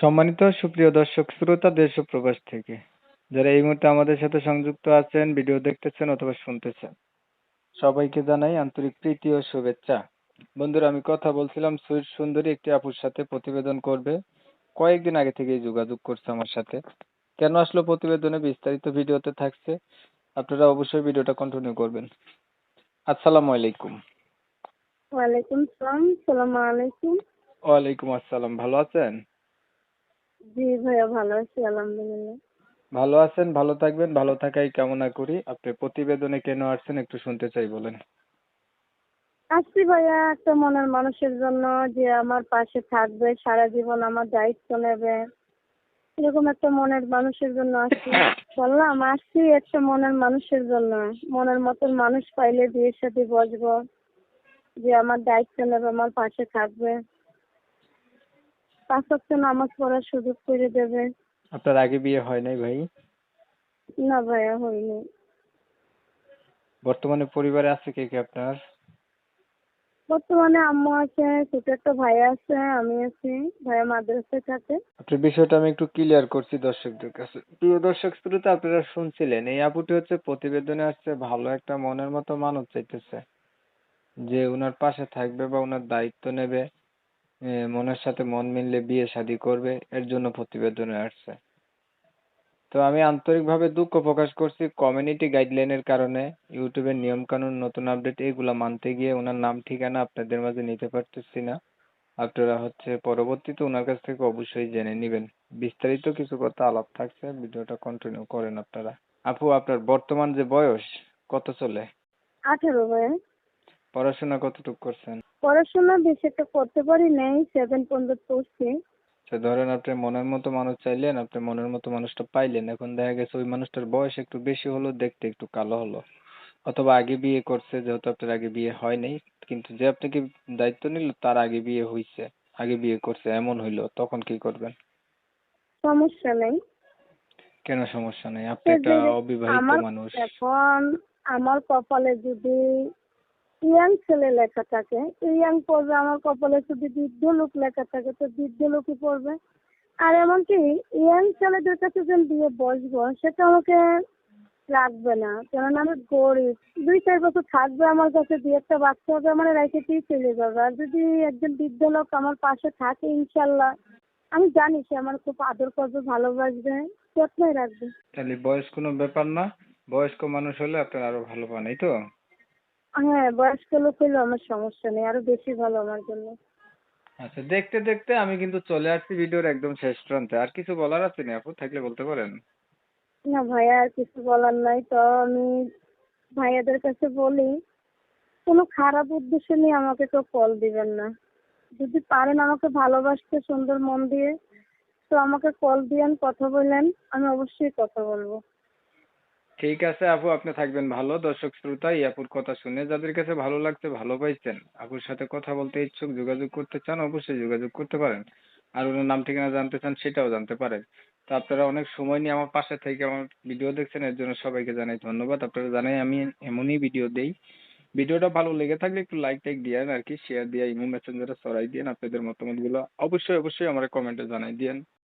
সম্মানিত সুপ্রিয় দর্শক শ্রোতা দেশ ও প্রবাস থেকে যারা এই মুহূর্তে আমাদের সাথে সংযুক্ত আছেন, ভিডিও দেখতেছেন অথবা শুনতেছেন, সবাইকে জানাই আন্তরিক প্রীতি ও শুভেচ্ছা। বন্ধুরা, আমি কথা বলছিলাম সুইট সুন্দরী একটি আপুর সাথে প্রতিবেদন করবে। কয়েকদিন আগে থেকেই যোগাযোগ করছে আমার সাথে। কেন আসলো প্রতিবেদনে বিস্তারিত ভিডিওতে থাকছে, আপনারা অবশ্যই ভিডিওটা কন্টিনিউ করবেন। আসসালামু আলাইকুম। ওয়ালাইকুম সালাম। সালাম আলাইকুম। ওয়ালাইকুম আসসালাম, ভালো আছেন? জি ভাইয়া, ভালো আছি আলহামদুলিল্লাহ। ভালো আছেন, ভালো থাকবেন, ভালো থাকাই কামনা করি। আপনি প্রতিবেদনে কেন আসছেন একটু শুনতে চাই, বলেন। আসছি ভাইয়া একটা মনের মানুষের জন্য, যে আমার পাশে থাকবে, সারা জীবন আমার দায়িত্ব নেবে, এরকম একটা মনের মানুষের জন্য আসছি। বললাম আসছি একটা মনের মানুষের জন্য। মনের মতন মানুষ পাইলে বিয়ের সাথে বসবো, যে আমার দায়িত্ব নেবে, আমার পাশে থাকবে, 5 ওয়াক্ত নামাজ পড়ার সুযোগ করে দেবে। আপনার আগে বিয়ে হয় নাই ভাই? না ভাইয়া, হয়নি। বর্তমানে পরিবারে আছে কে কে আপনার? বর্তমানে আম্মু আছে, ছোট একটা ভাই আছে, আমি আছি। ভাইয়া মাদ্রাসায় থাকে। আপনার বিষয়টা আমি একটু ক্লিয়ার করছি দর্শকদের কাছে। প্রিয় দর্শক শ্রোতা, আপনারা শুনছিলেন এই আপুটি হচ্ছে প্রতিবেদনে আসছে ভালো একটা মনের মতো মানুষ চাইতেছে, যে উনার পাশে থাকবে বা উনার দায়িত্ব নেবে, মনের সাথে মন মিললে বিয়ে শাদী করবে, এর জন্য প্রতিবেদনে আসছে। তো আমি আন্তরিকভাবে দুঃখ প্রকাশ করছি কমিউনিটি গাইডলাইনের কারণে, ইউটিউবের নিয়ম কানুন, নতুন আপডেট এগুলা মানতে গিয়ে ওনার নাম ঠিকানা আপনাদের মাঝে নিতে পারতেছি না। আপনারা হচ্ছে পরবর্তীতে ওনার কাছ থেকে অবশ্যই জেনে নেবেন। বিস্তারিত কিছু কথা আলাপ থাকছে, ভিডিওটা কন্টিনিউ করেন আপনারা। আপু, আপনার বর্তমান যে বয়স কত চলে? 18 ভাইয়া। পড়াশোনা কতটুকু করছেন? পড়াশোনা বেশি একটা করতে পারি নাই, 7 পর্যন্ত পড়ছি। তো ধরেন আপনি মনের মতো মানুষ চাইলেন, আপনি মনের মতো মানুষটা পাইলেন, এখন দেখা গেছে ওই মানুষটার বয়স একটু বেশি হলো, দেখতে একটু কালো হলো, অথবা আগে বিয়ে করছে, যেহেতু আপনার আগে বিয়ে হয় নাই, কিন্তু যে আপনাকে দায়িত্ব নিল তার আগে বিয়ে হইছে, আগে বিয়ে করছে, এমন হইলো, তখন কি করবেন? সমস্যা নেই। কেন সমস্যা নেই? আপনি সে একটা যে অবিবাহিত আমার মানুষ। এখন আমার কপালে যদি ইয়াং ছেলে লেখা থাকে, ইয়াং পড়বে। আমার কপালে যদি বৃদ্ধ লোক লেখা থাকে, তো বৃদ্ধ লোকই পড়বে। আর এমনকি ইয়াং ছেলেদের কাছে যখন বিয়ে বসবো, সেটা আমাকে রাখবে না, কেননা আমি গরিব। 2-4 বছর থাকবে আমার কাছে, 2-একটা বাচ্চা হবে, আমার রেখেতেই চলে যাবে। আর যদি একজন বৃদ্ধ লোক আমার পাশে থাকে, ইনশাল্লাহ আমি জানি সে আমার খুব আদর করবে, ভালোবাসবে, যত্নই রাখবে। তাহলে বয়স কোনো ব্যাপার না, বয়স্ক মানুষ হলে আপনার আরো ভালো পান, এই তো? হ্যাঁ, বয়স্ক লোক হইলে আমার সমস্যা নেই, আরো বেশি ভালো আমার জন্য। আচ্ছা, দেখতে দেখতে আমি কিন্তু চলে আসছি ভিডিওর একদম শেষ প্রান্তে। আর কিছু বলার আছে না আপু? থাকলে বলতে পারেন। না ভাইয়া, আর কিছু বলার নাই। তো আমি ভাইয়াদের কাছে বলি, কোনো খারাপ উদ্দেশ্য নিয়ে আমাকে কেউ কল দিবেন না। যদি পারেন আমাকে ভালোবাসতে সুন্দর মন দিয়ে, তো আমাকে কল দিয়েন, কথা বলেন, আমি অবশ্যই কথা বলবো। ঠিক আছে আপু, আপনি থাকবেন ভালো। দর্শক শ্রোতা, এই আপুর কথা শুনে যাদের কাছে ভালো লাগছে, ভালো পাইছেন, আপুর সাথে কথা বলতে ইচ্ছুক, যোগাযোগ করতে চান, অবশ্যই যোগাযোগ করতে পারেন। আর ওনার নাম ঠিকানা জানতে চান, সেটাও জানতে পারেন। তো আপনারা অনেক সময় নিয়ে আমার পাশে থেকে আমার ভিডিও দেখছেন, এর জন্য সবাইকে জানাই ধন্যবাদ। আপনারা জানাই আমি এমনই ভিডিও দেই। ভিডিওটা ভালো লেগে থাকলে একটু লাইক টাইক দিয়েন, আর কি শেয়ার দিয়ে ইমো মেসেঞ্জারে ছড়াই দিয়েন। আপনাদের মতামত গুলো অবশ্যই অবশ্যই আমার কমেন্টে জানাই দিয়েন।